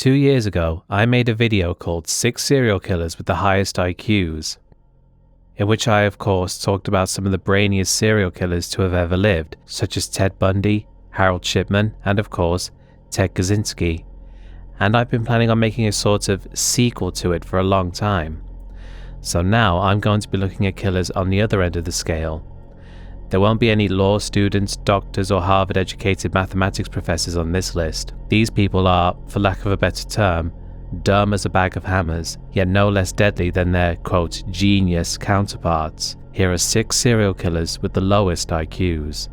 2 years ago, I made a video called 6 Serial Killers with the Highest IQs, in which I of course talked about some of the brainiest serial killers to have ever lived, such as Ted Bundy, Harold Shipman, and of course, Ted Kaczynski. And I've been planning on making a sort of sequel to it for a long time. So now I'm going to be looking at killers on the other end of the scale. There won't be any law students, doctors, or Harvard-educated mathematics professors on this list. These people are, for lack of a better term, dumb as a bag of hammers, yet no less deadly than their, quote, genius counterparts. Here are 6 serial killers with the lowest IQs.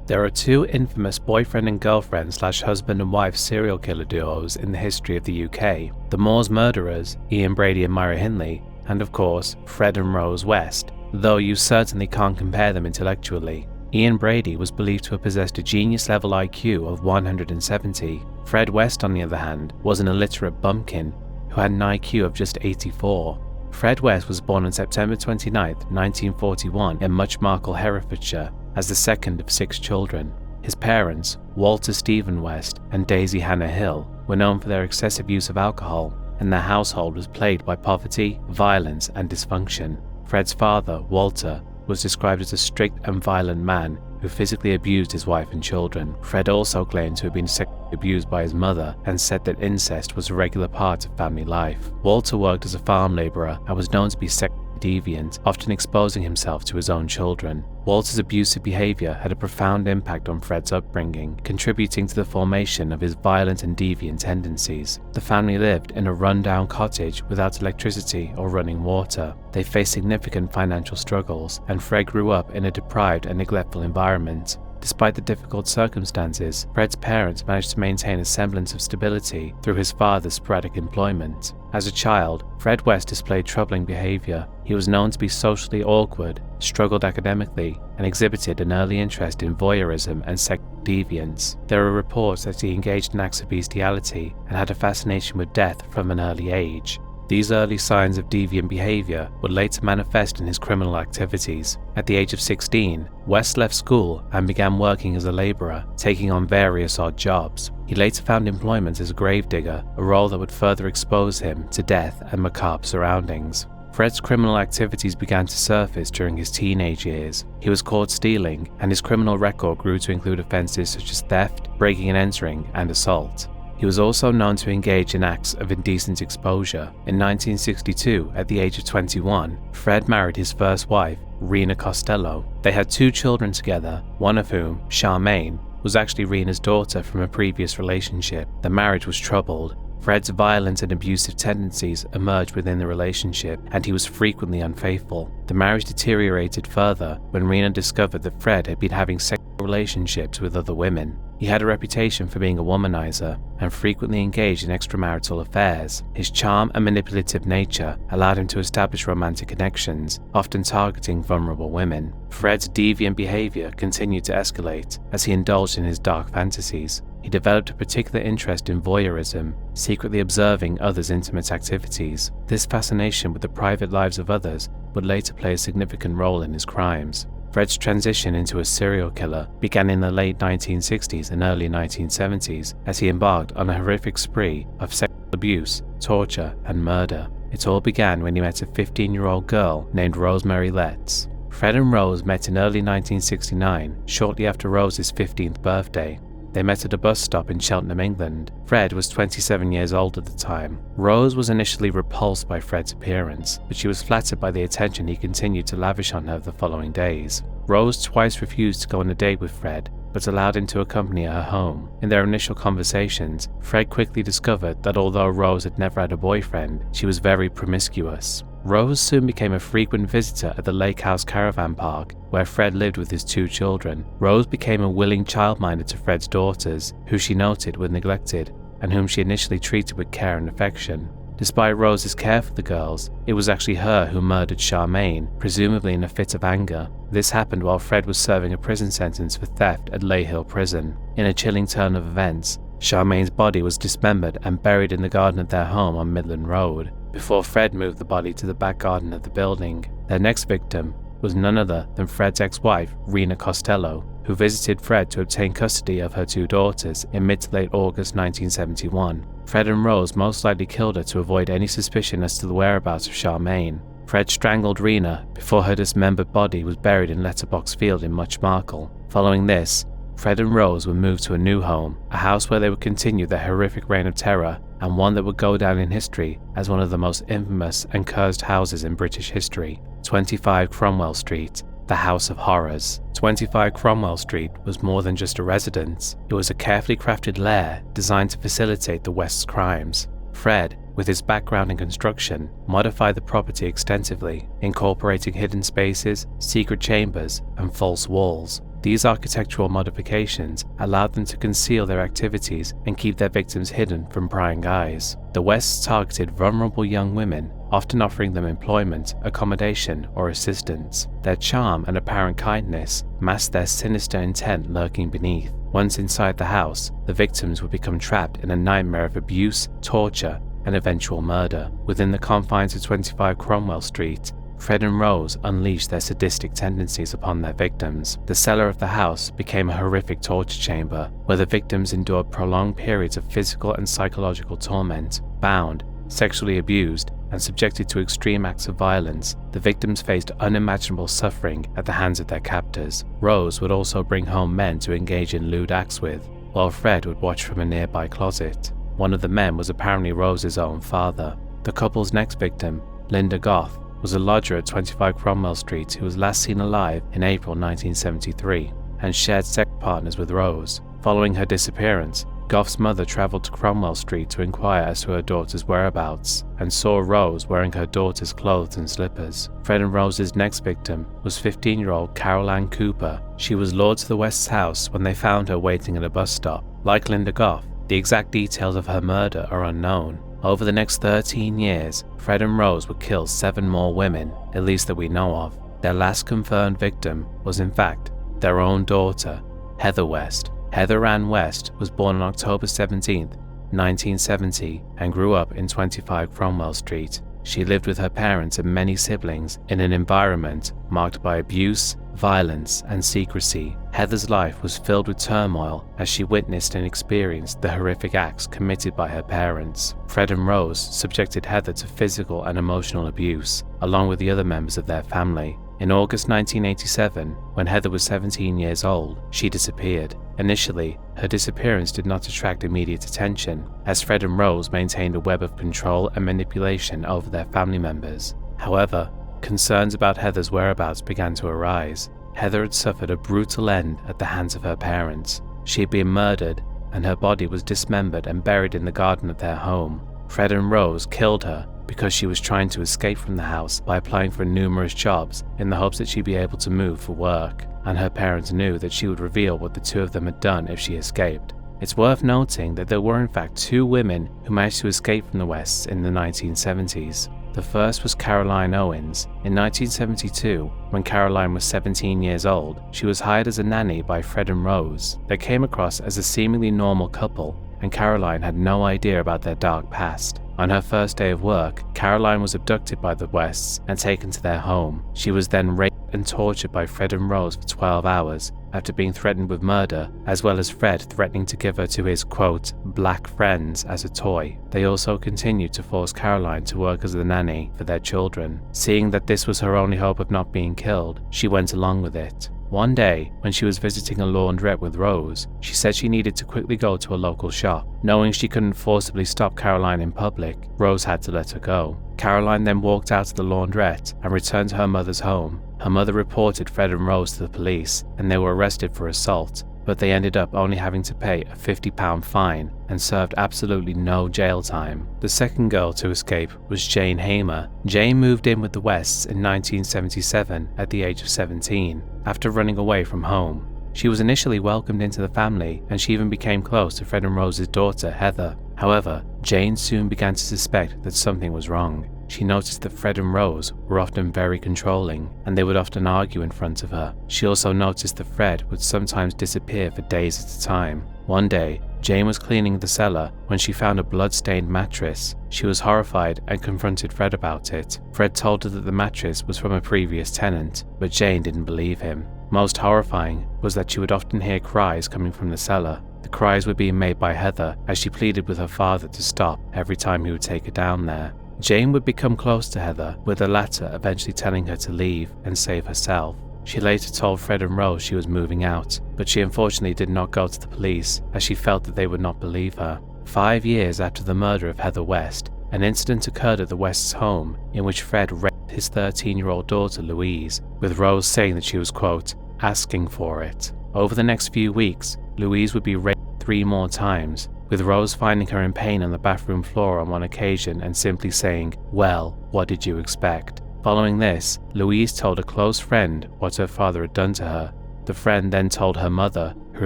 There are 2 infamous boyfriend and girlfriend / husband and wife serial killer duos in the history of the UK. The Moors murderers, Ian Brady and Myra Hindley, and of course, Fred and Rose West, though you certainly can't compare them intellectually. Ian Brady was believed to have possessed a genius-level IQ of 170. Fred West, on the other hand, was an illiterate bumpkin who had an IQ of just 84. Fred West was born on September 29, 1941 in Muchmarcle, Herefordshire, as the second of 6 children. His parents, Walter Stephen West and Daisy Hannah Hill, were known for their excessive use of alcohol, and their household was plagued by poverty, violence, and dysfunction. Fred's father, Walter, was described as a strict and violent man who physically abused his wife and children. Fred also claimed to have been sexually abused by his mother and said that incest was a regular part of family life. Walter worked as a farm labourer and was known to be sexually deviant, often exposing himself to his own children. Walter's abusive behaviour had a profound impact on Fred's upbringing, contributing to the formation of his violent and deviant tendencies. The family lived in a run-down cottage without electricity or running water. They faced significant financial struggles, and Fred grew up in a deprived and neglectful environment. Despite the difficult circumstances, Fred's parents managed to maintain a semblance of stability through his father's sporadic employment. As a child, Fred West displayed troubling behaviour. He was known to be socially awkward, struggled academically, and exhibited an early interest in voyeurism and sexual deviance. There are reports that he engaged in acts of bestiality and had a fascination with death from an early age. These early signs of deviant behaviour would later manifest in his criminal activities. At the age of 16, West left school and began working as a labourer, taking on various odd jobs. He later found employment as a gravedigger, a role that would further expose him to death and macabre surroundings. Fred's criminal activities began to surface during his teenage years. He was caught stealing, and his criminal record grew to include offences such as theft, breaking and entering, and assault. He was also known to engage in acts of indecent exposure. In 1962, at the age of 21, Fred married his first wife, Rena Costello. They had 2 children together, one of whom, Charmaine, was actually Rena's daughter from a previous relationship. The marriage was troubled. Fred's violent and abusive tendencies emerged within the relationship, and he was frequently unfaithful. The marriage deteriorated further when Rena discovered that Fred had been having sexual relationships with other women. He had a reputation for being a womanizer and frequently engaged in extramarital affairs. His charm and manipulative nature allowed him to establish romantic connections, often targeting vulnerable women. Fred's deviant behavior continued to escalate as he indulged in his dark fantasies. He developed a particular interest in voyeurism, secretly observing others' intimate activities. This fascination with the private lives of others would later play a significant role in his crimes. Fred's transition into a serial killer began in the late 1960s and early 1970s as he embarked on a horrific spree of sexual abuse, torture, and murder. It all began when he met a 15-year-old girl named Rosemary Letts. Fred and Rose met in early 1969, shortly after Rose's 15th birthday. They met at a bus stop in Cheltenham, England. Fred was 27 years old at the time. Rose was initially repulsed by Fred's appearance, but she was flattered by the attention he continued to lavish on her the following days. Rose twice refused to go on a date with Fred, but allowed him to accompany her home. In their initial conversations, Fred quickly discovered that although Rose had never had a boyfriend, she was very promiscuous. Rose soon became a frequent visitor at the Lake House Caravan Park, where Fred lived with his 2 children. Rose became a willing childminder to Fred's daughters, who she noted were neglected, and whom she initially treated with care and affection. Despite Rose's care for the girls, it was actually her who murdered Charmaine, presumably in a fit of anger. This happened while Fred was serving a prison sentence for theft at Lay Hill Prison. In a chilling turn of events, Charmaine's body was dismembered and buried in the garden of their home on Midland Road, before Fred moved the body to the back garden of the building. Their next victim was none other than Fred's ex-wife, Rena Costello, who visited Fred to obtain custody of her 2 daughters in mid to late August 1971. Fred and Rose most likely killed her to avoid any suspicion as to the whereabouts of Charmaine. Fred strangled Rena before her dismembered body was buried in Letterbox Field in Muchmarkel. Following this, Fred and Rose were moved to a new home, a house where they would continue their horrific reign of terror, and one that would go down in history as one of the most infamous and cursed houses in British history, 25 Cromwell Street, the House of Horrors. 25 Cromwell Street was more than just a residence. It was a carefully crafted lair designed to facilitate the West's crimes. Fred, with his background in construction, modified the property extensively, incorporating hidden spaces, secret chambers, and false walls. These architectural modifications allowed them to conceal their activities and keep their victims hidden from prying eyes. The West targeted vulnerable young women, often offering them employment, accommodation, or assistance. Their charm and apparent kindness masked their sinister intent lurking beneath. Once inside the house, the victims would become trapped in a nightmare of abuse, torture, and eventual murder. Within the confines of 25 Cromwell Street, Fred and Rose unleashed their sadistic tendencies upon their victims. The cellar of the house became a horrific torture chamber, where the victims endured prolonged periods of physical and psychological torment. Bound, sexually abused, and subjected to extreme acts of violence, the victims faced unimaginable suffering at the hands of their captors. Rose would also bring home men to engage in lewd acts with, while Fred would watch from a nearby closet. One of the men was apparently Rose's own father. The couple's next victim, Linda Goth, was a lodger at 25 Cromwell Street who was last seen alive in April 1973 and shared sex partners with Rose. Following her disappearance, Goff's mother travelled to Cromwell Street to inquire as to her daughter's whereabouts and saw Rose wearing her daughter's clothes and slippers. Fred and Rose's next victim was 15-year-old Carol Ann Cooper. She was lured to the West's house when they found her waiting at a bus stop. Like Linda Goff, the exact details of her murder are unknown. Over the next 13 years, Fred and Rose would kill 7 more women, at least that we know of. Their last confirmed victim was in fact their own daughter, Heather West. Heather Ann West was born on October 17, 1970, and grew up in 25 Cromwell Street. She lived with her parents and many siblings in an environment marked by abuse, violence, and secrecy. Heather's life was filled with turmoil as she witnessed and experienced the horrific acts committed by her parents. Fred and Rose subjected Heather to physical and emotional abuse, along with the other members of their family. In August 1987, when Heather was 17 years old, she disappeared. Initially, her disappearance did not attract immediate attention, as Fred and Rose maintained a web of control and manipulation over their family members. However, concerns about Heather's whereabouts began to arise. Heather had suffered a brutal end at the hands of her parents. She had been murdered, and her body was dismembered and buried in the garden of their home. Fred and Rose killed her because she was trying to escape from the house by applying for numerous jobs in the hopes that she'd be able to move for work, and her parents knew that she would reveal what the 2 of them had done if she escaped. It's worth noting that there were in fact 2 women who managed to escape from the Wests in the 1970s. The first was Caroline Owens. In 1972, when Caroline was 17 years old, she was hired as a nanny by Fred and Rose. They came across as a seemingly normal couple, and Caroline had no idea about their dark past. On her first day of work, Caroline was abducted by the Wests and taken to their home. She was then raped and tortured by Fred and Rose for 12 hours after being threatened with murder, as well as Fred threatening to give her to his, quote, black friends as a toy. They also continued to force Caroline to work as a nanny for their children. Seeing that this was her only hope of not being killed, she went along with it. One day, when she was visiting a laundrette with Rose, she said she needed to quickly go to a local shop. Knowing she couldn't forcibly stop Caroline in public, Rose had to let her go. Caroline then walked out of the laundrette and returned to her mother's home. Her mother reported Fred and Rose to the police, and they were arrested for assault, but they ended up only having to pay a £50 fine and served absolutely no jail time. The second girl to escape was Jane Hamer. Jane moved in with the Wests in 1977 at the age of 17, after running away from home. She was initially welcomed into the family, and she even became close to Fred and Rose's daughter, Heather. However, Jane soon began to suspect that something was wrong. She noticed that Fred and Rose were often very controlling, and they would often argue in front of her. She also noticed that Fred would sometimes disappear for days at a time. One day, Jane was cleaning the cellar when she found a blood-stained mattress. She was horrified and confronted Fred about it. Fred told her that the mattress was from a previous tenant, but Jane didn't believe him. Most horrifying was that she would often hear cries coming from the cellar. The cries were being made by Heather as she pleaded with her father to stop every time he would take her down there. Jane would become close to Heather, with the latter eventually telling her to leave and save herself. She later told Fred and Rose she was moving out, but she unfortunately did not go to the police as she felt that they would not believe her. 5 years after the murder of Heather West, an incident occurred at the Wests' home in which Fred raped his 13-year-old daughter Louise, with Rose saying that she was, quote, asking for it. Over the next few weeks, Louise would be raped 3 more times, with Rose finding her in pain on the bathroom floor on one occasion and simply saying, well, what did you expect? Following this, Louise told a close friend what her father had done to her. The friend then told her mother, who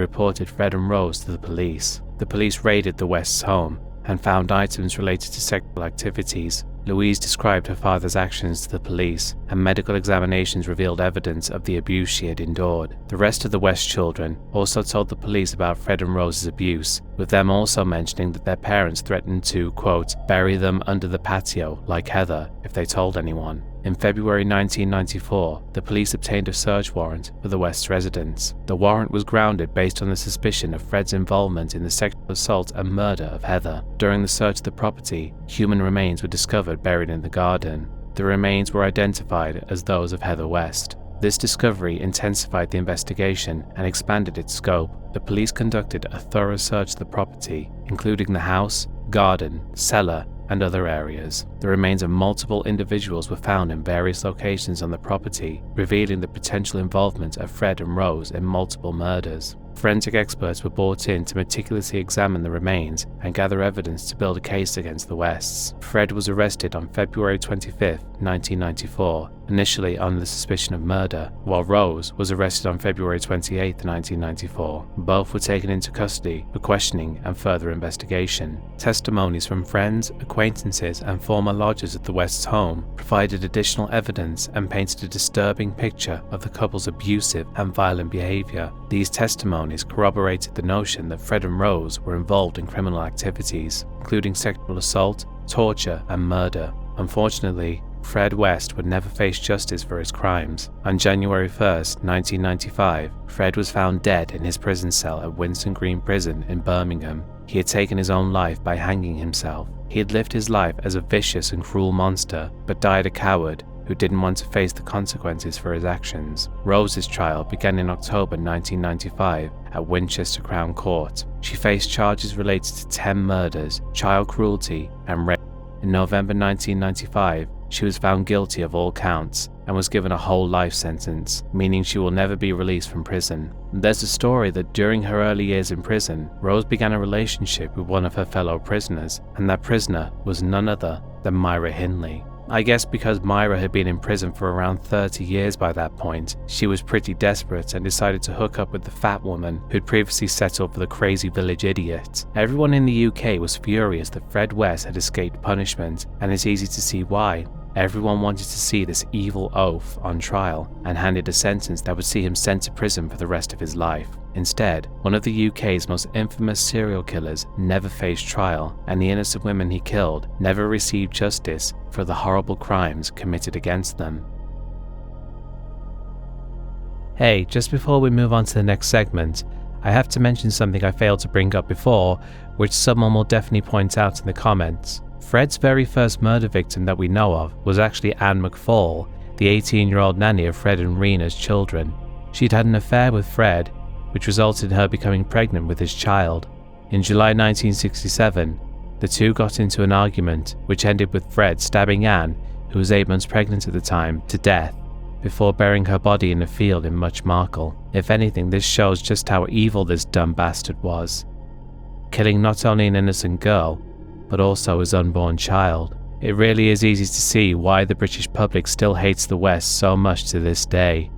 reported Fred and Rose to the police. The police raided the Wests' home and found items related to sexual activities. Louise described her father's actions to the police, and medical examinations revealed evidence of the abuse she had endured. The rest of the West children also told the police about Fred and Rose's abuse, with them also mentioning that their parents threatened to, quote, bury them under the patio like Heather if they told anyone. In February 1994, the police obtained a search warrant for the West residence. The warrant was grounded based on the suspicion of Fred's involvement in the sexual assault and murder of Heather. During the search of the property, human remains were discovered buried in the garden. The remains were identified as those of Heather West. This discovery intensified the investigation and expanded its scope. The police conducted a thorough search of the property, including the house, garden, cellar, and other areas. The remains of multiple individuals were found in various locations on the property, revealing the potential involvement of Fred and Rose in multiple murders. Forensic experts were brought in to meticulously examine the remains and gather evidence to build a case against the Wests. Fred was arrested on February 25, 1994, initially on the suspicion of murder, while Rose was arrested on February 28, 1994. Both were taken into custody for questioning and further investigation. Testimonies from friends, acquaintances, and former lodgers at the Wests' home provided additional evidence and painted a disturbing picture of the couple's abusive and violent behavior. These testimonies corroborated the notion that Fred and Rose were involved in criminal activities, including sexual assault, torture, and murder. Unfortunately, Fred West would never face justice for his crimes. On January 1, 1995, Fred was found dead in his prison cell at Winson Green Prison in Birmingham. He had taken his own life by hanging himself. He had lived his life as a vicious and cruel monster, but died a coward who didn't want to face the consequences for his actions. Rose's trial began in October 1995 at Winchester Crown Court. She faced charges related to 10 murders, child cruelty, and rape. In November 1995, she was found guilty of all counts and was given a whole life sentence, meaning she will never be released from prison. There's a story that during her early years in prison, Rose began a relationship with one of her fellow prisoners, and that prisoner was none other than Myra Hindley. I guess because Myra had been in prison for around 30 years by that point, she was pretty desperate and decided to hook up with the fat woman who'd previously settled for the crazy village idiot. Everyone in the UK was furious that Fred West had escaped punishment, and it's easy to see why. Everyone wanted to see this evil oaf on trial and handed a sentence that would see him sent to prison for the rest of his life. Instead, one of the UK's most infamous serial killers never faced trial, and the innocent women he killed never received justice for the horrible crimes committed against them. Hey, just before we move on to the next segment, I have to mention something I failed to bring up before, which someone will definitely point out in the comments. Fred's very first murder victim that we know of was actually Anne McFall, the 18-year-old nanny of Fred and Rena's children. She'd had an affair with Fred, which resulted in her becoming pregnant with his child. In July 1967, the two got into an argument which ended with Fred stabbing Anne, who was 8 months pregnant at the time, to death, before burying her body in a field in Much Marcle. If anything, this shows just how evil this dumb bastard was, killing not only an innocent girl, but also his unborn child. It really is easy to see why the British public still hates the West so much to this day.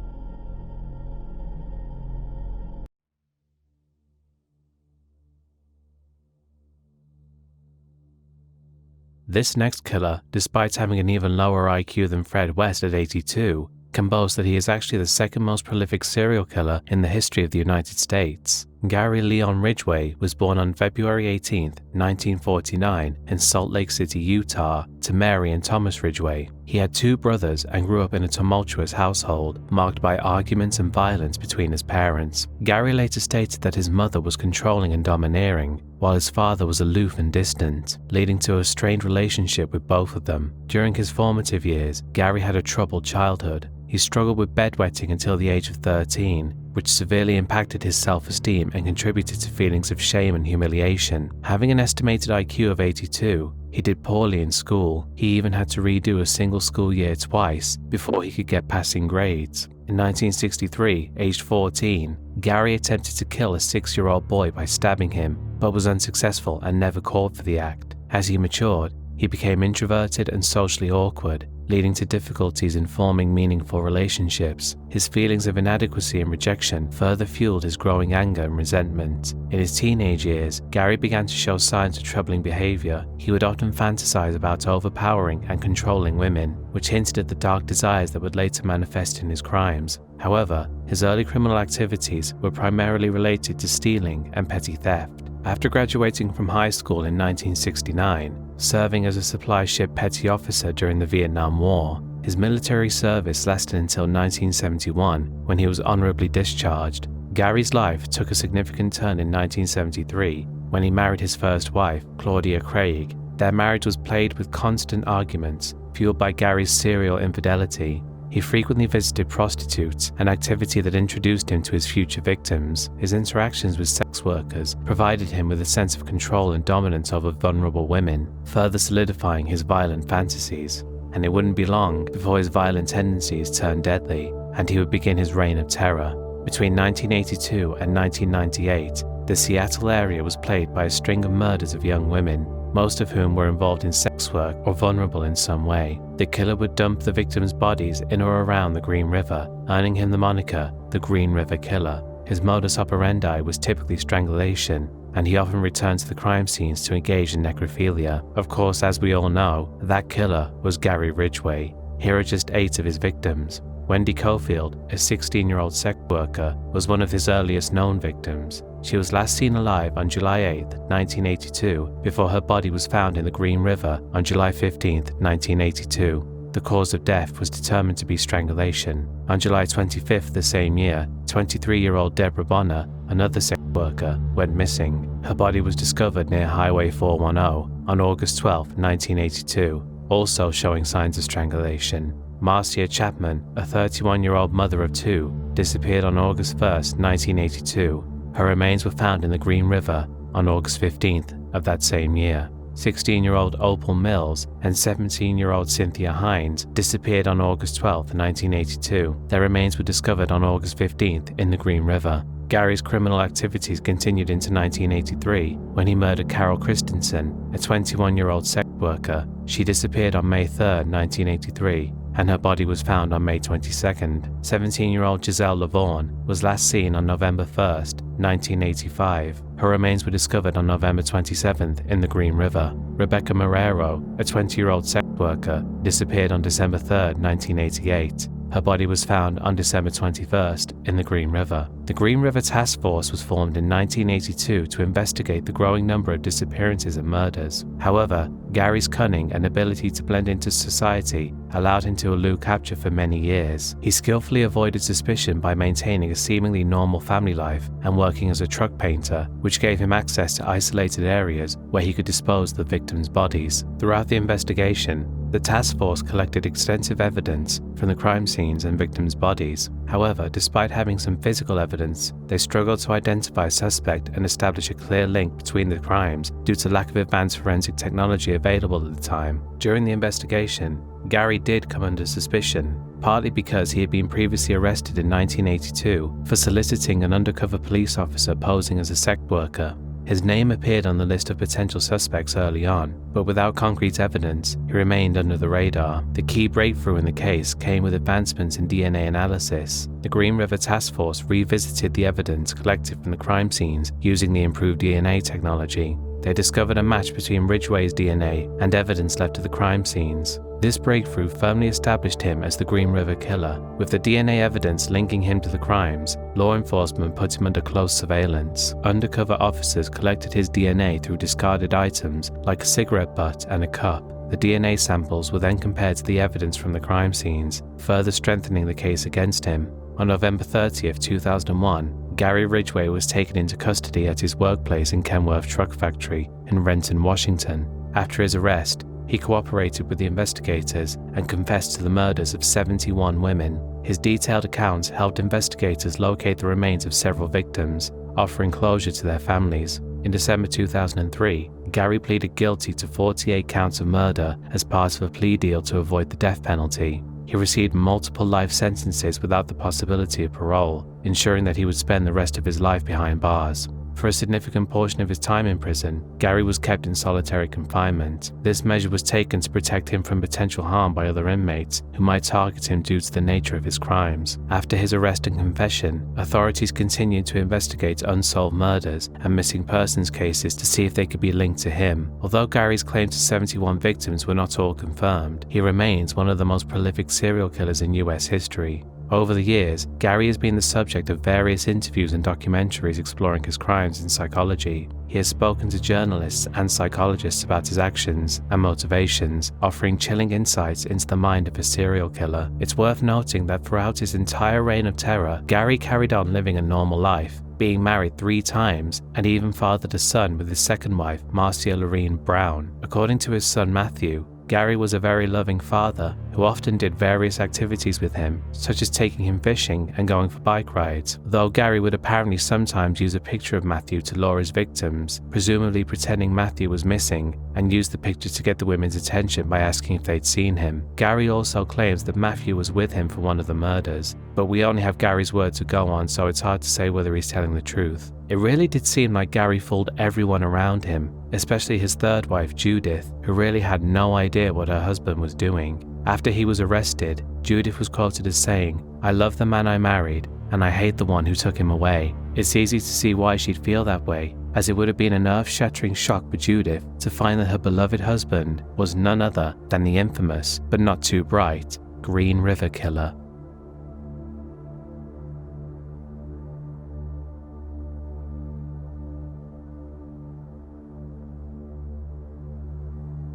This next killer, despite having an even lower IQ than Fred West at 82, can boast that he is actually the second most prolific serial killer in the history of the United States. Gary Leon Ridgway was born on February 18, 1949 in Salt Lake City, Utah, to Mary and Thomas Ridgway. He had two brothers and grew up in a tumultuous household marked by arguments and violence between his parents. Gary later stated that his mother was controlling and domineering, while his father was aloof and distant, leading to a strained relationship with both of them. During his formative years, Gary had a troubled childhood. He struggled with bedwetting until the age of 13, which severely impacted his self-esteem and contributed to feelings of shame and humiliation. Having an estimated IQ of 82, he did poorly in school. He even had to redo a single school year twice before he could get passing grades. In 1963, aged 14, Gary attempted to kill a 6-year-old boy by stabbing him, but was unsuccessful and never caught for the act. As he matured, he became introverted and socially awkward, leading to difficulties in forming meaningful relationships. His feelings of inadequacy and rejection further fueled his growing anger and resentment. In his teenage years, Gary began to show signs of troubling behavior. He would often fantasize about overpowering and controlling women, which hinted at the dark desires that would later manifest in his crimes. However, his early criminal activities were primarily related to stealing and petty theft. After graduating from high school in 1969, serving as a supply ship petty officer during the Vietnam War, his military service lasted until 1971 when he was honorably discharged. Gary's life took a significant turn in 1973 when he married his first wife, Claudia Craig. Their marriage was plagued with constant arguments, fueled by Gary's serial infidelity. He frequently visited prostitutes, an activity that introduced him to his future victims. His interactions with sex workers provided him with a sense of control and dominance over vulnerable women, further solidifying his violent fantasies. And it wouldn't be long before his violent tendencies turned deadly, and he would begin his reign of terror. Between 1982 and 1998, the Seattle area was plagued by a string of murders of young women, most of whom were involved in sex work or vulnerable in some way. The killer would dump the victims' bodies in or around the Green River, earning him the moniker the Green River Killer. His modus operandi was typically strangulation, and he often returned to the crime scenes to engage in necrophilia. Of course, as we all know, that killer was Gary Ridgway. Here are just 8 of his victims. Wendy Cofield, a 16-year-old sex worker, was one of his earliest known victims. She was last seen alive on July 8, 1982, before her body was found in the Green River on July 15, 1982. The cause of death was determined to be strangulation. On July 25 the same year, 23-year-old Deborah Bonner, another sex worker, went missing. Her body was discovered near Highway 410 on August 12, 1982, also showing signs of strangulation. Marcia Chapman, a 31-year-old mother of 2, disappeared on August 1, 1982. Her remains were found in the Green River on August 15th of that same year. 16-year-old Opal Mills and 17-year-old Cynthia Hines disappeared on August 12, 1982. Their remains were discovered on August 15th in the Green River. Gary's criminal activities continued into 1983 when he murdered Carol Christensen, a 21-year-old sex worker. She disappeared on May 3, 1983, and her body was found on May 22nd. 17-year-old Giselle Lavorne was last seen on November 1st, 1985. Her remains were discovered on November 27th in the Green River. Rebecca Marrero, a 20-year-old sex worker, disappeared on December 3rd, 1988. Her body was found on December 21st in the Green River. The Green River Task Force was formed in 1982 to investigate the growing number of disappearances and murders. However, Gary's cunning and ability to blend into society allowed him to elude capture for many years. He skillfully avoided suspicion by maintaining a seemingly normal family life and working as a truck painter, which gave him access to isolated areas where he could dispose of the victims' bodies. Throughout the investigation, the task force collected extensive evidence from the crime scenes and victims' bodies. However, despite having some physical evidence, they struggled to identify a suspect and establish a clear link between the crimes due to lack of advanced forensic technology available at the time. During the investigation, Gary did come under suspicion, partly because he had been previously arrested in 1982 for soliciting an undercover police officer posing as a sex worker. His name appeared on the list of potential suspects early on, but without concrete evidence, he remained under the radar. The key breakthrough in the case came with advancements in DNA analysis. The Green River Task Force revisited the evidence collected from the crime scenes using the improved DNA technology. they discovered a match between Ridgway's DNA and evidence left at the crime scenes. This breakthrough firmly established him as the Green River Killer. With the DNA evidence linking him to the crimes, law enforcement put him under close surveillance. Undercover officers collected his DNA through discarded items like a cigarette butt and a cup. The DNA samples were then compared to the evidence from the crime scenes, further strengthening the case against him. On November 30th, 2001, Gary Ridgway was taken into custody at his workplace in Kenworth Truck Factory in Renton, Washington. After his arrest, he cooperated with the investigators and confessed to the murders of 71 women. His detailed accounts helped investigators locate the remains of several victims, offering closure to their families. In December 2003, Gary pleaded guilty to 48 counts of murder as part of a plea deal to avoid the death penalty. He received multiple life sentences without the possibility of parole, ensuring that he would spend the rest of his life behind bars. For a significant portion of his time in prison, Gary was kept in solitary confinement. This measure was taken to protect him from potential harm by other inmates who might target him due to the nature of his crimes. After his arrest and confession, authorities continued to investigate unsolved murders and missing persons cases to see if they could be linked to him. Although Gary's claims to 71 victims were not all confirmed, he remains one of the most prolific serial killers in US history. Over the years, Gary has been the subject of various interviews and documentaries exploring his crimes and psychology. He has spoken to journalists and psychologists about his actions and motivations, offering chilling insights into the mind of a serial killer. It's worth noting that throughout his entire reign of terror, Gary carried on living a normal life, being married 3 times, and even fathered a son with his second wife, Marcia Lorene Brown. According to his son Matthew, Gary was a very loving father who often did various activities with him, such as taking him fishing and going for bike rides, though Gary would apparently sometimes use a picture of Matthew to lure his victims, presumably pretending Matthew was missing, and use the picture to get the women's attention by asking if they'd seen him. Gary also claims that Matthew was with him for one of the murders, but we only have Gary's word to go on, so it's hard to say whether he's telling the truth. It really did seem like Gary fooled everyone around him, especially his third wife, Judith, who really had no idea what her husband was doing. After he was arrested, Judith was quoted as saying, "I love the man I married, and I hate the one who took him away." It's easy to see why she'd feel that way, as it would have been an earth-shattering shock for Judith to find that her beloved husband was none other than the infamous, but not too bright, Green River Killer.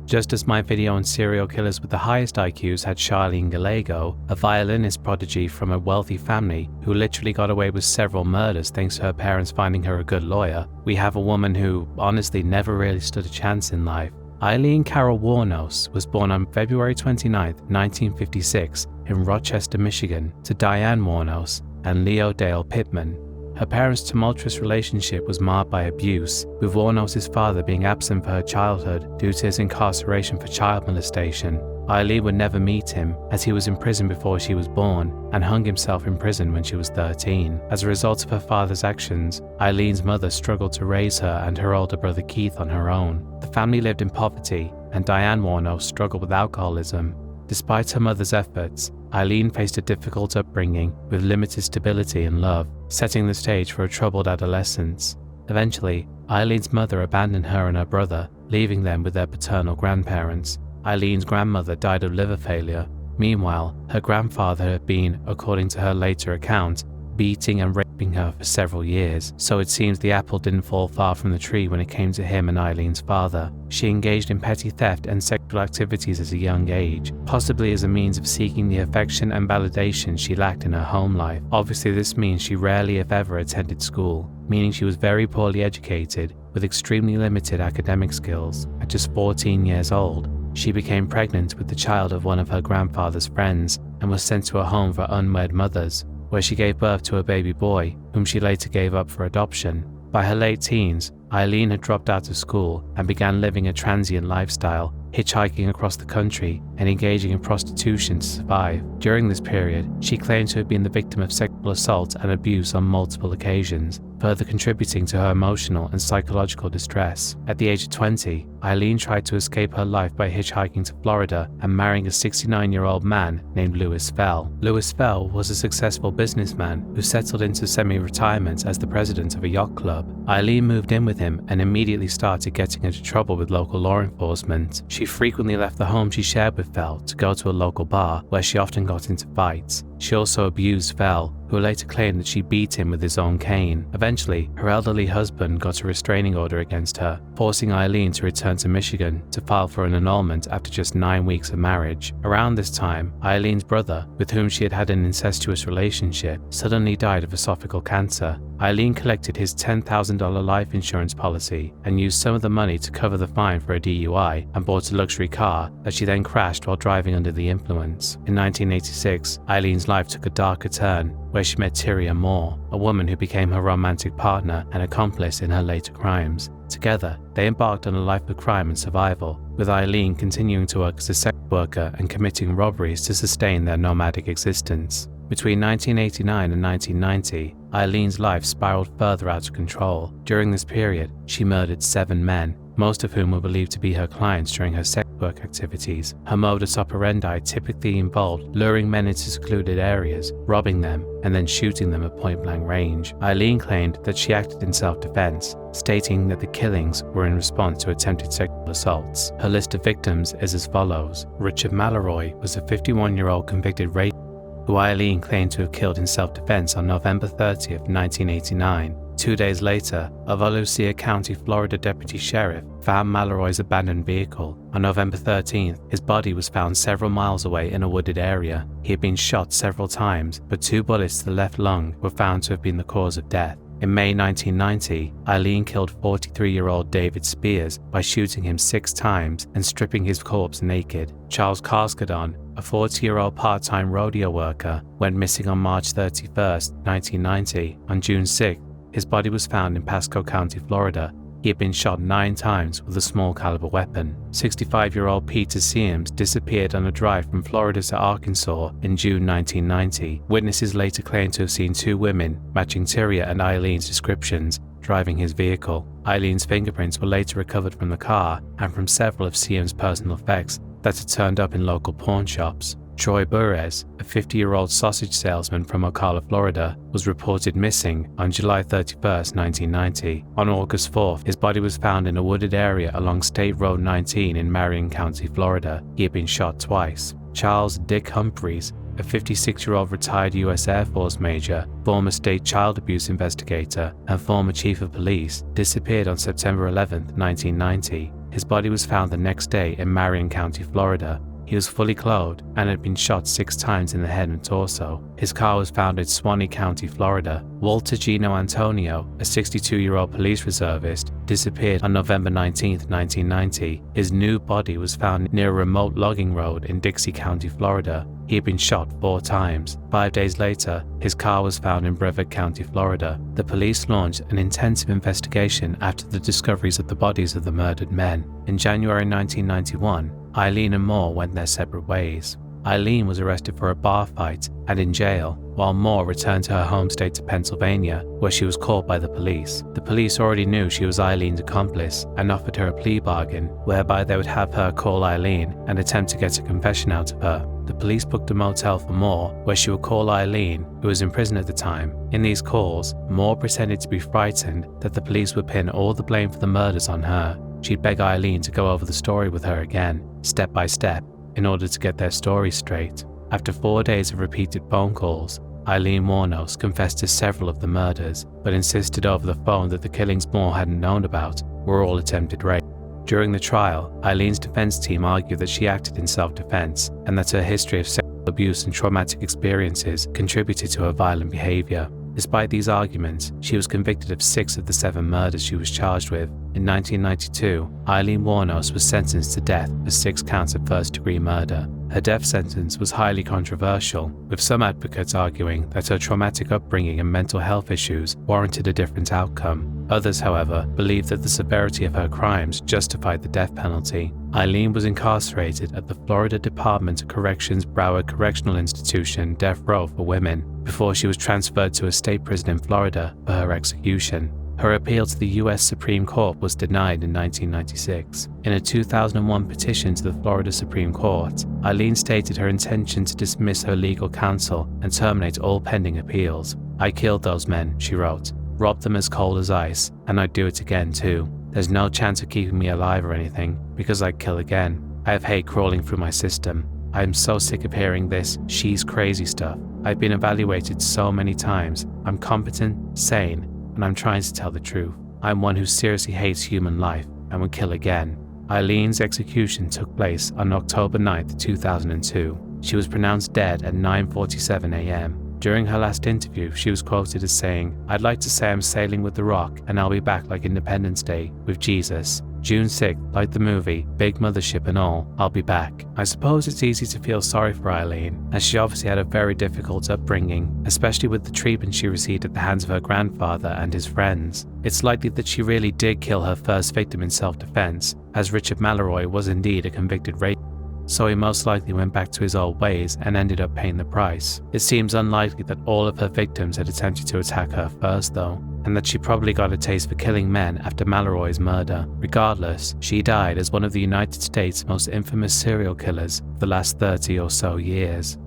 Just as my video on serial killers with the highest IQs had Charlene Gallego, a violinist prodigy from a wealthy family who literally got away with several murders thanks to her parents finding her a good lawyer, we have a woman who honestly never really stood a chance in life. Aileen Wuronos was born on February 29, 1956 in Rochester, Michigan, to Diane Wuronos and Leo Dale Pittman. Her parents' tumultuous relationship was marred by abuse, with Wuronos' father being absent for her childhood due to his incarceration for child molestation. Aileen would never meet him, as he was in prison before she was born and hung himself in prison when she was 13. As a result of her father's actions, Eileen's mother struggled to raise her and her older brother Keith on her own. The family lived in poverty, and Diane Wuronos struggled with alcoholism. Despite her mother's efforts, Aileen faced a difficult upbringing with limited stability and love, setting the stage for a troubled adolescence. Eventually, Eileen's mother abandoned her and her brother, leaving them with their paternal grandparents. Eileen's grandmother died of liver failure. Meanwhile, her grandfather had been, according to her later account, beating and raping her for several years, so it seems the apple didn't fall far from the tree when it came to him and Eileen's father. She engaged in petty theft and sexual activities at a young age, possibly as a means of seeking the affection and validation she lacked in her home life. Obviously, this means she rarely if ever attended school, meaning she was very poorly educated with extremely limited academic skills. At just 14 years old, she became pregnant with the child of one of her grandfather's friends and was sent to a home for unwed mothers, where she gave birth to a baby boy, whom she later gave up for adoption. By her late teens, Aileen had dropped out of school and began living a transient lifestyle, hitchhiking across the country and engaging in prostitution to survive. During this period, she claimed to have been the victim of sexual assault and abuse on multiple occasions. further contributing to her emotional and psychological distress. At the age of 20, Aileen tried to escape her life by hitchhiking to Florida and marrying a 69-year-old man named Lewis Fell. Lewis Fell was a successful businessman who settled into semi-retirement as the president of a yacht club. Aileen moved in with him and immediately started getting into trouble with local law enforcement. She frequently left the home she shared with Fell to go to a local bar where she often got into fights. She also abused Fell, who later claimed that she beat him with his own cane. Eventually, her elderly husband got a restraining order against her, forcing Aileen to return to Michigan to file for an annulment after just 9 weeks of marriage. Around this time, Aileen's brother, with whom she had had an incestuous relationship, suddenly died of esophageal cancer. Aileen collected his $10,000 life insurance policy and used some of the money to cover the fine for a DUI and bought a luxury car that she then crashed while driving under the influence. In 1986, Aileen's life took a darker turn, where she met Tyria Moore, a woman who became her romantic partner and accomplice in her later crimes. Together, they embarked on a life of crime and survival, with Aileen continuing to work as a sex worker and committing robberies to sustain their nomadic existence. Between 1989 and 1990, Aileen's life spiraled further out of control. During this period, she murdered 7 men, most of whom were believed to be her clients during her sex work activities. Her modus operandi typically involved luring men into secluded areas, robbing them, and then shooting them at point-blank range. Aileen claimed that she acted in self-defense, stating that the killings were in response to attempted sexual assaults. Her list of victims is as follows. Richard Mallory was a 51-year-old convicted rapist who Aileen claimed to have killed in self-defense on November 30th, 1989. 2 days later, a Volusia County, Florida deputy sheriff found Mallory's abandoned vehicle. On November 13th, his body was found several miles away in a wooded area. He had been shot several times, but 2 bullets to the left lung were found to have been the cause of death. In May 1990, Aileen killed 43-year-old David Spears by shooting him 6 times and stripping his corpse naked. Charles Carskadon, a 40-year-old part-time rodeo worker, went missing on March 31, 1990. On June 6, his body was found in Pasco County, Florida. He had been shot 9 times with a small-caliber weapon. 65-year-old Peter Seams disappeared on a drive from Florida to Arkansas in June 1990. Witnesses later claimed to have seen 2 women, matching Tyria and Aileen's descriptions, driving his vehicle. Aileen's fingerprints were later recovered from the car and from several of Seams' personal effects that had turned up in local pawn shops. Troy Burres, a 50-year-old sausage salesman from Ocala, Florida, was reported missing on July 31, 1990. On August 4th, his body was found in a wooded area along State Road 19 in Marion County, Florida. He had been shot twice. Charles Dick Humphreys, a 56-year-old retired U.S. Air Force major, former state child abuse investigator, and former chief of police, disappeared on September 11, 1990. His body was found the next day in Marion County, Florida. He was fully clothed and had been shot 6 times in the head and torso. His car was found in Suwannee County, Florida. Walter Gino Antonio, a 62-year-old police reservist, disappeared on November 19, 1990. His nude body was found near a remote logging road in Dixie County, Florida. He had been shot 4 times. 5 days later, his car was found in Brevard County, Florida. The police launched an intensive investigation after the discoveries of the bodies of the murdered men. In January 1991, Aileen and Moore went their separate ways. Aileen was arrested for a bar fight and in jail, while Moore returned to her home state to Pennsylvania, where she was caught by the police. The police already knew she was Aileen's accomplice and offered her a plea bargain, whereby they would have her call Aileen and attempt to get a confession out of her. The police booked a motel for Moore, where she would call Aileen, who was in prison at the time. In these calls, Moore pretended to be frightened that the police would pin all the blame for the murders on her. She'd beg Aileen to go over the story with her again, step by step, in order to get their story straight. After 4 days of repeated phone calls, Aileen Wuronos confessed to several of the murders, but insisted over the phone that the killings Moore hadn't known about were all attempted rape. During the trial, Aileen's defense team argued that she acted in self-defense and that her history of sexual abuse and traumatic experiences contributed to her violent behavior. Despite these arguments, she was convicted of 6 of the 7 murders she was charged with. In 1992, Aileen Wuronos was sentenced to death for 6 counts of first-degree murder. Her death sentence was highly controversial, with some advocates arguing that her traumatic upbringing and mental health issues warranted a different outcome. Others, however, believed that the severity of her crimes justified the death penalty. Aileen was incarcerated at the Florida Department of Corrections Broward Correctional Institution Death Row for Women before she was transferred to a state prison in Florida for her execution. Her appeal to the U.S. Supreme Court was denied in 1996. In a 2001 petition to the Florida Supreme Court, Aileen stated her intention to dismiss her legal counsel and terminate all pending appeals. "I killed those men," she wrote, "robbed them as cold as ice, and I'd do it again too. There's no chance of keeping me alive or anything, because I'd kill again. I have hate crawling through my system. I am so sick of hearing this 'she's crazy' stuff. I've been evaluated so many times. I'm competent, sane, and I'm trying to tell the truth. I'm one who seriously hates human life and would kill again." Aileen's execution took place on October 9, 2002. She was pronounced dead at 9:47 a.m. During her last interview, she was quoted as saying, "I'd like to say I'm sailing with the Rock and I'll be back like Independence Day with Jesus. June 6th, like the movie, big mothership and all, I'll be back." I suppose it's easy to feel sorry for Aileen, as she obviously had a very difficult upbringing, especially with the treatment she received at the hands of her grandfather and his friends. It's likely that she really did kill her first victim in self-defense, as Richard Mallory was indeed a convicted rapist. So he most likely went back to his old ways and ended up paying the price. It seems unlikely that all of her victims had attempted to attack her first though, and that she probably got a taste for killing men after Mallory's murder. Regardless, she died as one of the United States' most infamous serial killers for the last 30 or so years.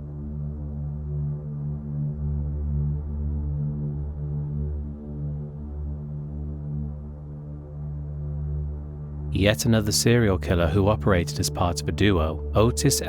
Yet another serial killer who operated as part of a duo, Ottis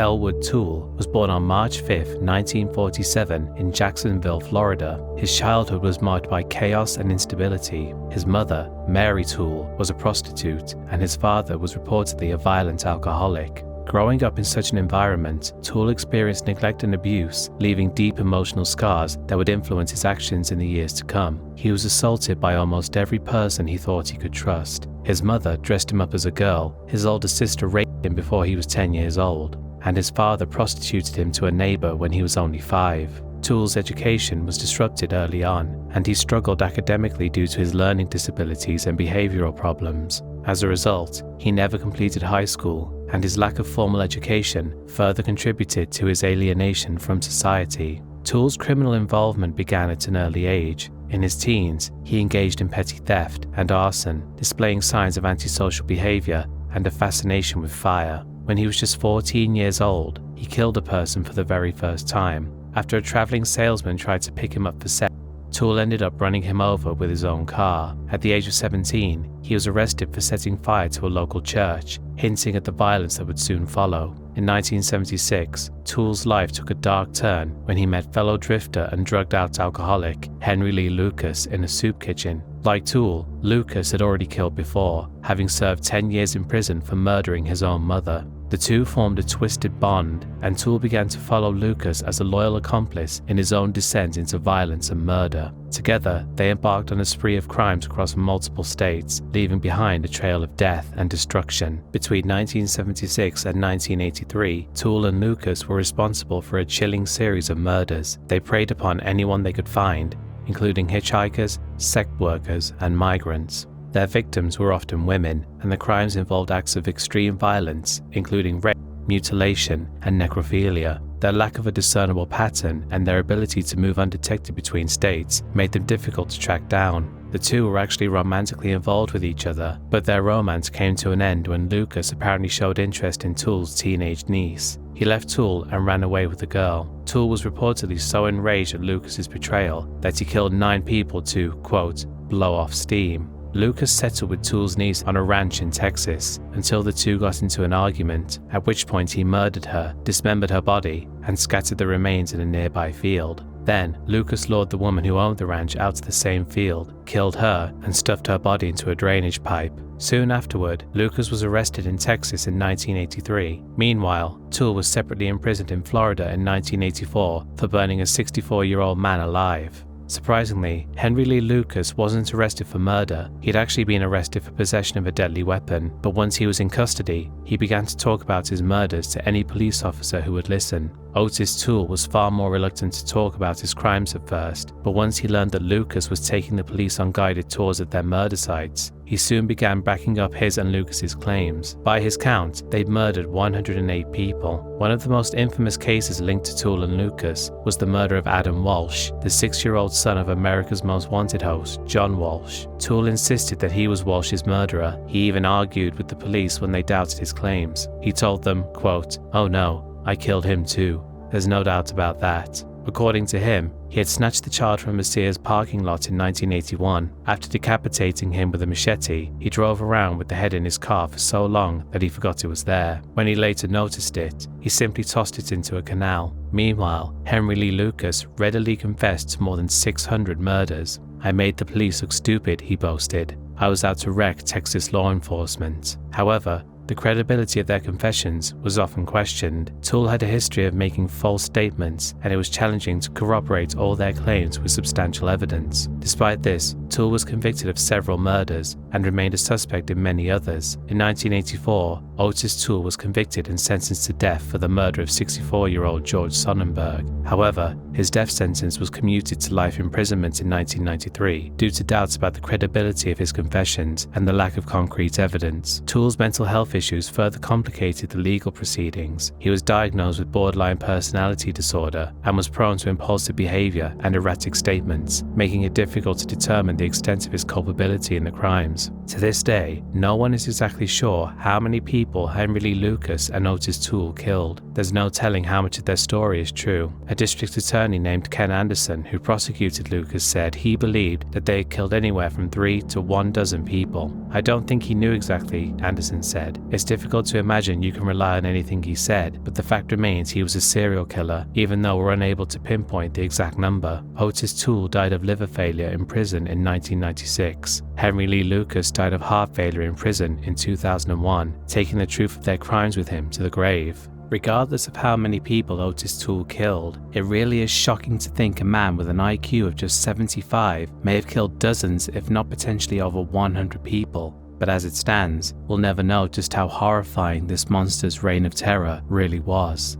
Toole, was born on March 5, 1947 in Jacksonville, Florida. His childhood was marked by chaos and instability. His mother, Mary Toole, was a prostitute, and his father was reportedly a violent alcoholic. Growing up in such an environment, Toole experienced neglect and abuse, leaving deep emotional scars that would influence his actions in the years to come. He was assaulted by almost every person he thought he could trust. His mother dressed him up as a girl, his older sister raped him before he was 10 years old, and his father prostituted him to a neighbor when he was only 5. Toole's education was disrupted early on, and he struggled academically due to his learning disabilities and behavioral problems. As a result, he never completed high school, and his lack of formal education further contributed to his alienation from society. Toole's criminal involvement began at an early age. In his teens, he engaged in petty theft and arson, displaying signs of antisocial behavior and a fascination with fire. When he was just 14 years old, he killed a person for the very first time. After a traveling salesman tried to pick him up for sex, Toole ended up running him over with his own car. At the age of 17, he was arrested for setting fire to a local church, hinting at the violence that would soon follow. In 1976, Toole's life took a dark turn when he met fellow drifter and drugged-out alcoholic Henry Lee Lucas in a soup kitchen. Like Toole, Lucas had already killed before, having served 10 years in prison for murdering his own mother. The two formed a twisted bond, and Toole began to follow Lucas as a loyal accomplice in his own descent into violence and murder. Together, they embarked on a spree of crimes across multiple states, leaving behind a trail of death and destruction. Between 1976 and 1983, Toole and Lucas were responsible for a chilling series of murders. They preyed upon anyone they could find, including hitchhikers, sex workers, and migrants. Their victims were often women, and the crimes involved acts of extreme violence, including rape, mutilation, and necrophilia. Their lack of a discernible pattern and their ability to move undetected between states made them difficult to track down. The two were actually romantically involved with each other, but their romance came to an end when Lucas apparently showed interest in Toole's teenage niece. He left Toole and ran away with the girl. Toole was reportedly so enraged at Lucas's betrayal that he killed 9 people to, quote, blow off steam. Lucas settled with Toole's niece on a ranch in Texas until the two got into an argument, at which point he murdered her, dismembered her body, and scattered the remains in a nearby field. Then, Lucas lured the woman who owned the ranch out to the same field, killed her, and stuffed her body into a drainage pipe. Soon afterward, Lucas was arrested in Texas in 1983. Meanwhile, Toole was separately imprisoned in Florida in 1984 for burning a 64-year-old man alive. Surprisingly, Henry Lee Lucas wasn't arrested for murder. He'd actually been arrested for possession of a deadly weapon, but once he was in custody, he began to talk about his murders to any police officer who would listen. Ottis Toole was far more reluctant to talk about his crimes at first, but once he learned that Lucas was taking the police on guided tours of their murder sites, he soon began backing up his and Lucas's claims. By his count, they'd murdered 108 people. One of the most infamous cases linked to Toole and Lucas was the murder of Adam Walsh, the 6-year-old son of America's Most Wanted host, John Walsh. Toole insisted that he was Walsh's murderer. He even argued with the police when they doubted his claims. He told them, quote, "Oh no, I killed him too. There's no doubt about that." According to him, he had snatched the child from a Sears parking lot in 1981. After decapitating him with a machete, he drove around with the head in his car for so long that he forgot it was there. When he later noticed it, he simply tossed it into a canal. Meanwhile, Henry Lee Lucas readily confessed to more than 600 murders. "I made the police look stupid," he boasted. "I was out to wreck Texas law enforcement." However, the credibility of their confessions was often questioned. Toole had a history of making false statements, and it was challenging to corroborate all their claims with substantial evidence. Despite this, Toole was convicted of several murders and remained a suspect in many others. In 1984, Ottis Toole was convicted and sentenced to death for the murder of 64-year-old George Sonnenberg. However, his death sentence was commuted to life imprisonment in 1993 due to doubts about the credibility of his confessions and the lack of concrete evidence. Toole's mental health issues further complicated the legal proceedings. He was diagnosed with borderline personality disorder and was prone to impulsive behavior and erratic statements, making it difficult to determine the extent of his culpability in the crimes. To this day, no one is exactly sure how many people Henry Lee Lucas and Ottis Toole killed. There's no telling how much of their story is true. A district attorney named Ken Anderson, who prosecuted Lucas, said he believed that they had killed anywhere from 3 to 1 dozen people. "I don't think he knew exactly," Anderson said. "It's difficult to imagine you can rely on anything he said, but the fact remains he was a serial killer, even though we're unable to pinpoint the exact number." Ottis Toole died of liver failure in prison in 1996. Henry Lee Lucas died of heart failure in prison in 2001, taking the truth of their crimes with him to the grave. Regardless of how many people Ottis Toole killed, it really is shocking to think a man with an IQ of just 75 may have killed dozens, if not potentially over 100 people. But as it stands, we'll never know just how horrifying this monster's reign of terror really was.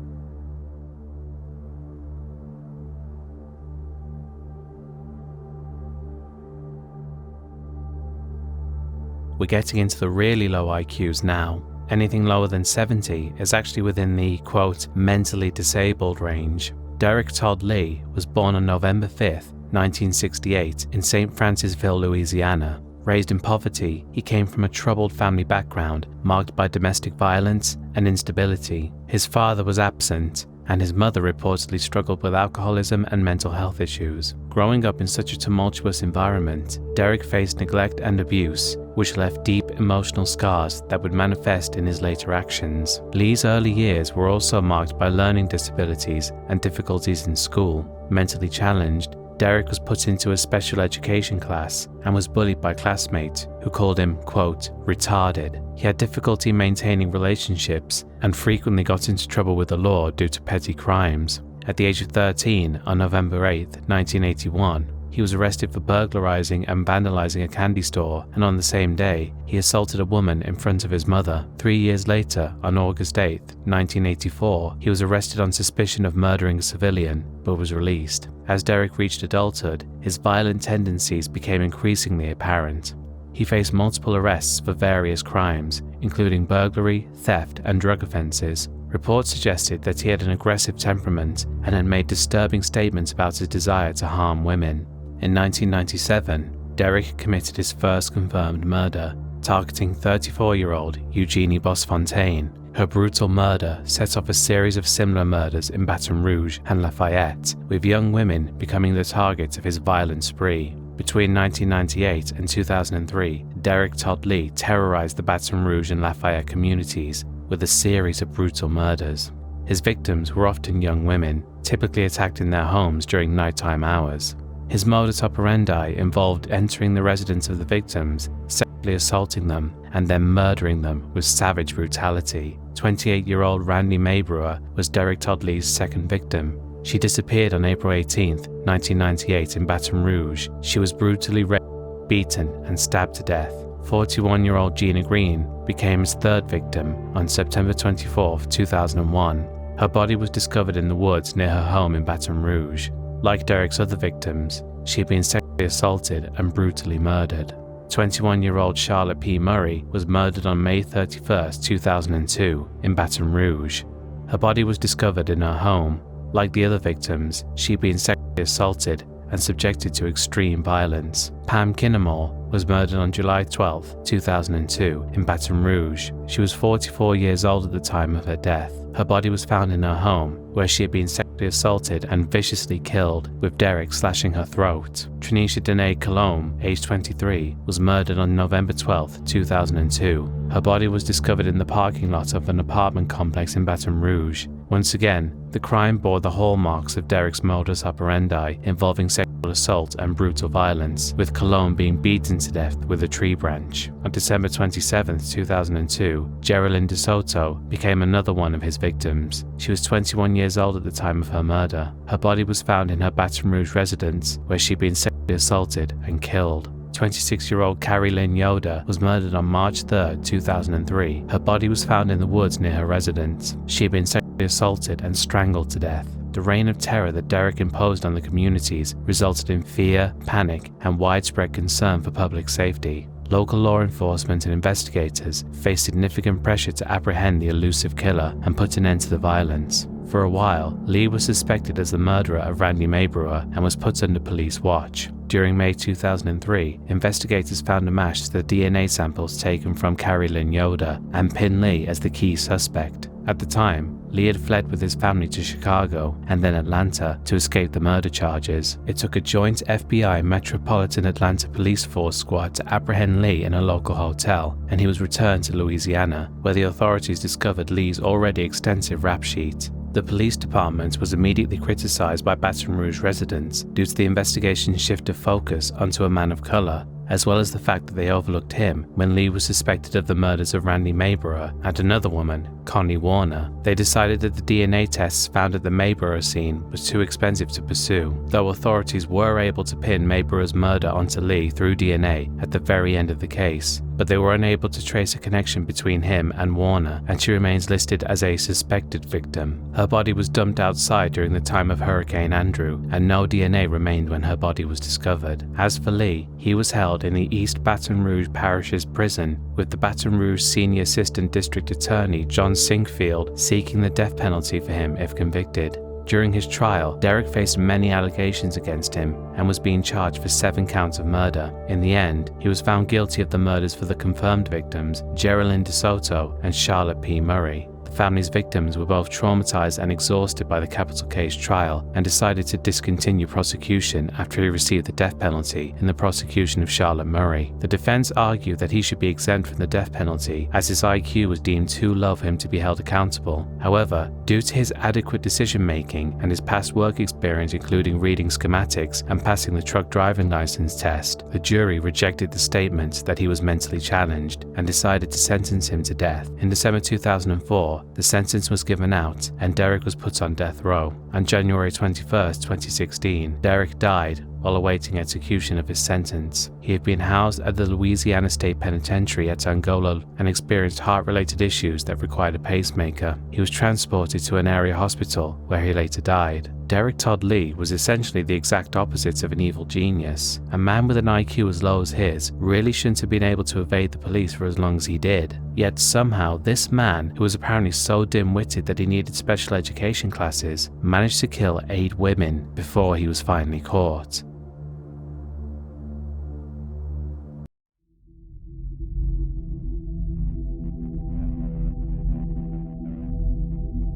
We're getting into the really low IQs now. Anything lower than 70 is actually within the, quote, mentally disabled range. Derrick Todd Lee was born on November 5th, 1968 in St. Francisville, Louisiana. Raised in poverty, he came from a troubled family background marked by domestic violence and instability. His father was absent, and his mother reportedly struggled with alcoholism and mental health issues. Growing up in such a tumultuous environment, Derrick faced neglect and abuse, which left deep emotional scars that would manifest in his later actions. Lee's early years were also marked by learning disabilities and difficulties in school. Mentally challenged, Derrick was put into a special education class and was bullied by classmates who called him, quote, retarded. He had difficulty maintaining relationships and frequently got into trouble with the law due to petty crimes. At the age of 13, on November 8, 1981, he was arrested for burglarizing and vandalizing a candy store, and on the same day, he assaulted a woman in front of his mother. 3 years later, on August 8, 1984, he was arrested on suspicion of murdering a civilian, but was released. As Derrick reached adulthood, his violent tendencies became increasingly apparent. He faced multiple arrests for various crimes, including burglary, theft, and drug offenses. Reports suggested that he had an aggressive temperament and had made disturbing statements about his desire to harm women. In 1997, Derrick committed his first confirmed murder, targeting 34-year-old Eugenie Bosfontaine. Her brutal murder set off a series of similar murders in Baton Rouge and Lafayette, with young women becoming the target of his violent spree. Between 1998 and 2003, Derrick Todd Lee terrorized the Baton Rouge and Lafayette communities with a series of brutal murders. His victims were often young women, typically attacked in their homes during nighttime hours. His modus operandi involved entering the residence of the victims, sexually assaulting them, and then murdering them with savage brutality. 28-year-old Randy Maybrewer was Derrick Todd Lee's second victim. She disappeared on April 18, 1998 in Baton Rouge. She was brutally raped, beaten, and stabbed to death. 41-year-old Gina Green became his third victim on September 24, 2001. Her body was discovered in the woods near her home in Baton Rouge. Like Derrick's other victims, she had been sexually assaulted and brutally murdered. 21-year-old Charlotte P. Murray was murdered on May 31, 2002, in Baton Rouge. Her body was discovered in her home. Like the other victims, she had been sexually assaulted and subjected to extreme violence. Pam Kinnemore was murdered on July 12, 2002, in Baton Rouge. She was 44 years old at the time of her death. Her body was found in her home, where she had been sexually assaulted and viciously killed, with Derrick slashing her throat. Trenisha Danae Colombe, aged 23, was murdered on November 12, 2002. Her body was discovered in the parking lot of an apartment complex in Baton Rouge. Once again, the crime bore the hallmarks of Derrick's modus operandi, involving sexual assault and brutal violence, with Colombe being beaten to death with a tree branch. On December 27, 2002, Geraldine DeSoto became another one of his victims. She was 21 years old at the time of her murder. Her body was found in her Baton Rouge residence, where she'd been sexually assaulted and killed. 26-year-old Carrie Lynn Yoder was murdered on March 3, 2003. Her body was found in the woods near her residence. She had been sexually assaulted and strangled to death. The reign of terror that Derrick imposed on the communities resulted in fear, panic, and widespread concern for public safety. Local law enforcement and investigators faced significant pressure to apprehend the elusive killer and put an end to the violence. For a while, Lee was suspected as the murderer of Randy Maybrewer and was put under police watch. During May 2003, investigators found a match to the DNA samples taken from Carrie Lynn Yoder and pinned Lee as the key suspect. At the time, Lee had fled with his family to Chicago and then Atlanta to escape the murder charges. It took a joint FBI Metropolitan Atlanta Police Force squad to apprehend Lee in a local hotel, and he was returned to Louisiana, where the authorities discovered Lee's already extensive rap sheet. The police department was immediately criticized by Baton Rouge residents due to the investigation's shift of focus onto a man of color, as well as the fact that they overlooked him when Lee was suspected of the murders of Randy Maybrewer and another woman, Connie Warner. They decided that the DNA tests found at the Maybrewer scene was too expensive to pursue, though authorities were able to pin Maybrewer's murder onto Lee through DNA at the very end of the case, but they were unable to trace a connection between him and Warner, and she remains listed as a suspected victim. Her body was dumped outside during the time of Hurricane Andrew, and no DNA remained when her body was discovered. As for Lee, he was held in the East Baton Rouge Parish's prison, with the Baton Rouge Senior Assistant District Attorney John Sinkfield seeking the death penalty for him if convicted. During his trial, Derrick faced many allegations against him and was being charged for 7 counts of murder. In the end, he was found guilty of the murders for the confirmed victims, Geraldine DeSoto and Charlotte P. Murray. The family's victims were both traumatized and exhausted by the capital case trial and decided to discontinue prosecution after he received the death penalty in the prosecution of Charlotte Murray. The defense argued that he should be exempt from the death penalty as his IQ was deemed too low for him to be held accountable. However, due to his adequate decision-making and his past work experience including reading schematics and passing the truck driving license test, the jury rejected the statement that he was mentally challenged and decided to sentence him to death. In December 2004, the sentence was given out and Derrick was put on death row. On January 21, 2016, Derrick died while awaiting execution of his sentence. He had been housed at the Louisiana State Penitentiary at Angola and experienced heart-related issues that required a pacemaker. He was transported to an area hospital where he later died. Derrick Todd Lee was essentially the exact opposite of an evil genius. A man with an IQ as low as his really shouldn't have been able to evade the police for as long as he did. Yet somehow this man, who was apparently so dim-witted that he needed special education classes, managed to kill 8 women before he was finally caught.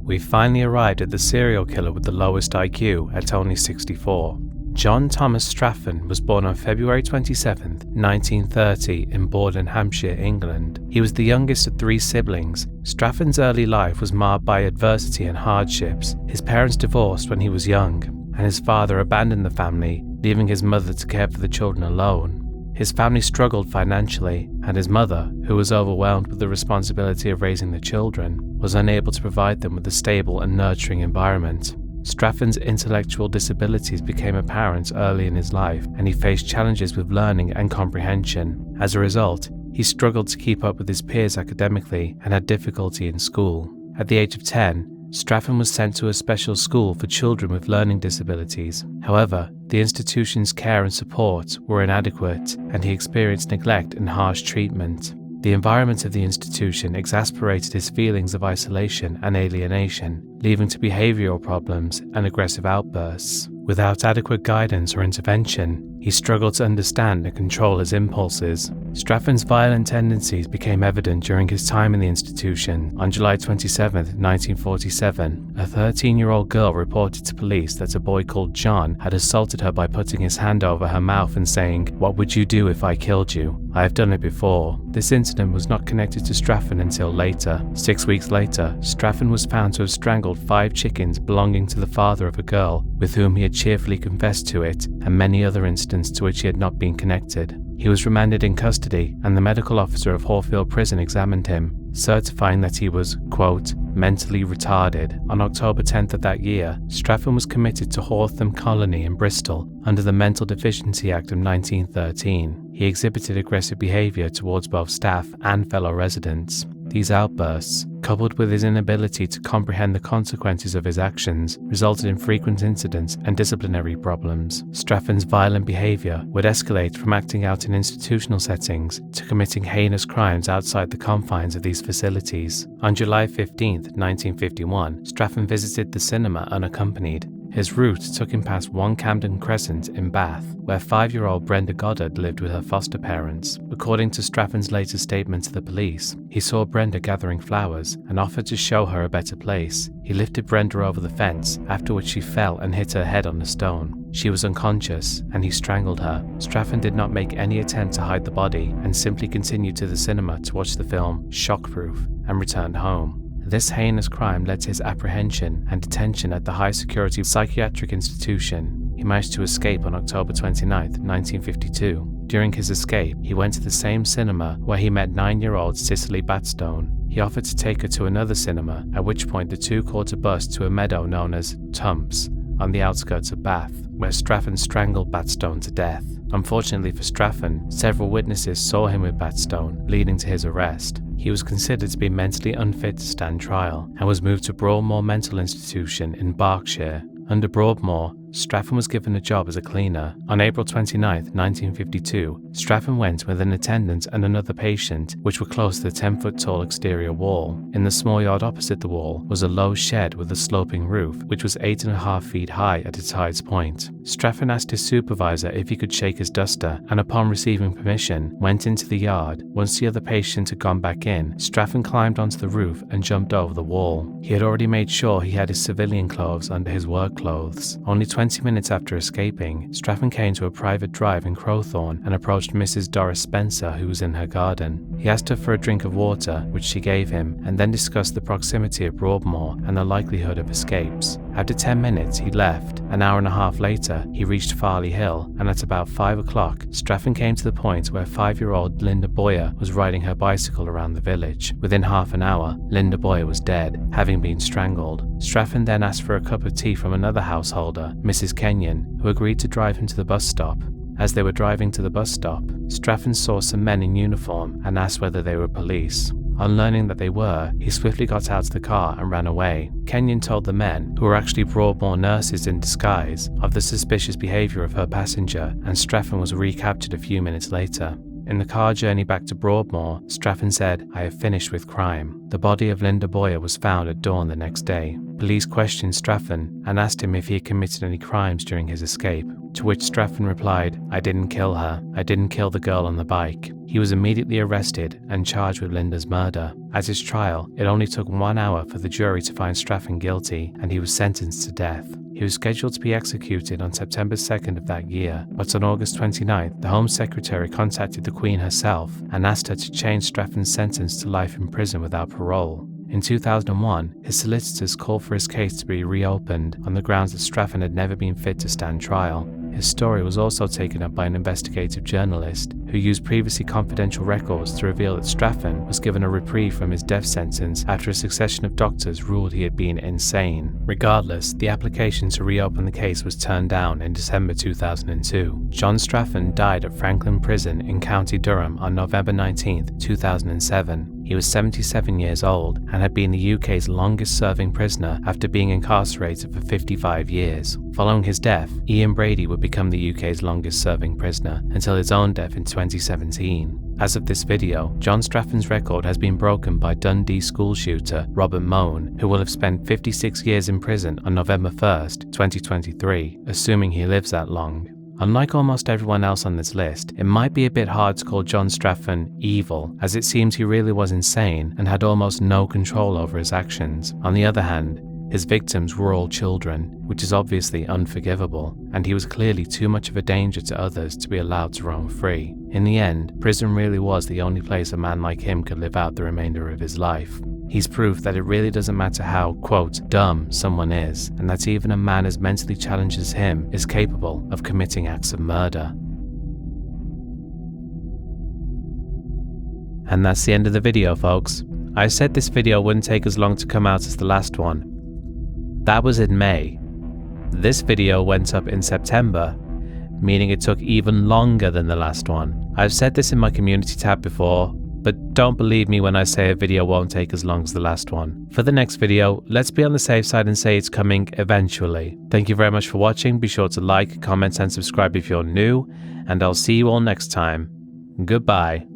We finally arrived at the serial killer with the lowest IQ at only 64. John Thomas Straffen was born on February 27, 1930 in Borden, Hampshire, England. He was the youngest of 3 siblings. Straffen's early life was marred by adversity and hardships. His parents divorced when he was young, and his father abandoned the family, leaving his mother to care for the children alone. His family struggled financially, and his mother, who was overwhelmed with the responsibility of raising the children, was unable to provide them with a stable and nurturing environment. Straffen's intellectual disabilities became apparent early in his life, and he faced challenges with learning and comprehension. As a result, he struggled to keep up with his peers academically and had difficulty in school. At the age of 10, Straffen was sent to a special school for children with learning disabilities. However, the institution's care and support were inadequate, and he experienced neglect and harsh treatment. The environment of the institution exasperated his feelings of isolation and alienation, leading to behavioral problems and aggressive outbursts. Without adequate guidance or intervention, he struggled to understand and control his impulses. Straffen's violent tendencies became evident during his time in the institution. On July 27, 1947, a 13-year-old girl reported to police that a boy called John had assaulted her by putting his hand over her mouth and saying, "What would you do if I killed you? I have done it before." This incident was not connected to Straffen until later. 6 weeks later, Straffen was found to have strangled 5 chickens belonging to the father of a girl with whom he had cheerfully confessed to it, and many other incidents to which he had not been connected. He was remanded in custody, and the medical officer of Horfield Prison examined him, certifying that he was, quote, mentally retarded. On October 10th of that year, Straffen was committed to Hortham Colony in Bristol under the Mental Deficiency Act of 1913. He exhibited aggressive behaviour towards both staff and fellow residents. These outbursts, coupled with his inability to comprehend the consequences of his actions, resulted in frequent incidents and disciplinary problems. Straffen's violent behaviour would escalate from acting out in institutional settings to committing heinous crimes outside the confines of these facilities. On July 15, 1951, Straffen visited the cinema unaccompanied. His route took him past 1 Camden Crescent in Bath, where 5-year-old Brenda Goddard lived with her foster parents. According to Straffen's later statement to the police, he saw Brenda gathering flowers and offered to show her a better place. He lifted Brenda over the fence, after which she fell and hit her head on a stone. She was unconscious, and he strangled her. Straffen did not make any attempt to hide the body and simply continued to the cinema to watch the film Shockproof and returned home. This heinous crime led to his apprehension and detention at the high-security psychiatric institution. He managed to escape on October 29, 1952. During his escape, he went to the same cinema where he met 9-year-old Cicely Batstone. He offered to take her to another cinema, at which point the two caught a bus to a meadow known as Tumps, on the outskirts of Bath, where Straffen strangled Batstone to death. Unfortunately for Straffen, several witnesses saw him with Batstone, leading to his arrest. He was considered to be mentally unfit to stand trial and was moved to Broadmoor Mental Institution in Berkshire. Under Broadmoor, Straffen was given a job as a cleaner. On April 29, 1952, Straffen went with an attendant and another patient, which were close to the 10-foot tall exterior wall. In the small yard opposite the wall was a low shed with a sloping roof, which was 8.5 feet high at its highest point. Straffen asked his supervisor if he could shake his duster, and upon receiving permission, went into the yard. Once the other patient had gone back in, Straffen climbed onto the roof and jumped over the wall. He had already made sure he had his civilian clothes under his work clothes. Only 20 minutes after escaping, Straffen came to a private drive in Crowthorne and approached Mrs. Doris Spencer, who was in her garden. He asked her for a drink of water, which she gave him, and then discussed the proximity of Broadmoor and the likelihood of escapes. After 10 minutes, he left. An hour and a half later, he reached Farley Hill, and at about 5 o'clock, Straffen came to the point where 5-year-old Linda Boyer was riding her bicycle around the village. Within half an hour, Linda Boyer was dead, having been strangled. Straffen then asked for a cup of tea from another householder, Mrs. Kenyon, who agreed to drive him to the bus stop. As they were driving to the bus stop, Straffen saw some men in uniform and asked whether they were police. On learning that they were, he swiftly got out of the car and ran away. Kenyon told the men, who were actually Broadmoor nurses in disguise, of the suspicious behaviour of her passenger, and Straffen was recaptured a few minutes later. In the car journey back to Broadmoor, Straffen said, "I have finished with crime." The body of Linda Boyer was found at dawn the next day. Police questioned Straffen and asked him if he had committed any crimes during his escape, to which Straffen replied, "I didn't kill her. I didn't kill the girl on the bike." He was immediately arrested and charged with Linda's murder. At his trial, it only took 1 hour for the jury to find Straffen guilty, and he was sentenced to death. He was scheduled to be executed on September 2nd of that year, but on August 29th, the Home Secretary contacted the Queen herself and asked her to change Straffen's sentence to life in prison without parole. In 2001, his solicitors called for his case to be reopened on the grounds that Straffen had never been fit to stand trial. His story was also taken up by an investigative journalist who used previously confidential records to reveal that Straffen was given a reprieve from his death sentence after a succession of doctors ruled he had been insane. Regardless, the application to reopen the case was turned down in December 2002. John Straffen died at Franklin Prison in County Durham on November 19, 2007. He was 77 years old and had been the UK's longest serving prisoner after being incarcerated for 55 years. Following his death, Ian Brady would become the UK's longest serving prisoner until his own death in 2017. As of this video, John Straffen's record has been broken by Dundee school shooter Robert Moan, who will have spent 56 years in prison on November 1st, 2023, assuming he lives that long. Unlike almost everyone else on this list, it might be a bit hard to call John Straffen evil, as it seems he really was insane and had almost no control over his actions. On the other hand, his victims were all children, which is obviously unforgivable, and he was clearly too much of a danger to others to be allowed to roam free. In the end, prison really was the only place a man like him could live out the remainder of his life. He's proof that it really doesn't matter how, quote, dumb someone is, and that even a man as mentally challenged as him is capable of committing acts of murder. And that's the end of the video, folks. I said this video wouldn't take as long to come out as the last one. That was in May. This video went up in September, meaning it took even longer than the last one. I've said this in my community tab before, but don't believe me when I say a video won't take as long as the last one. For the next video, let's be on the safe side and say it's coming eventually. Thank you very much for watching. Be sure to like, comment and subscribe if you're new, and I'll see you all next time. Goodbye.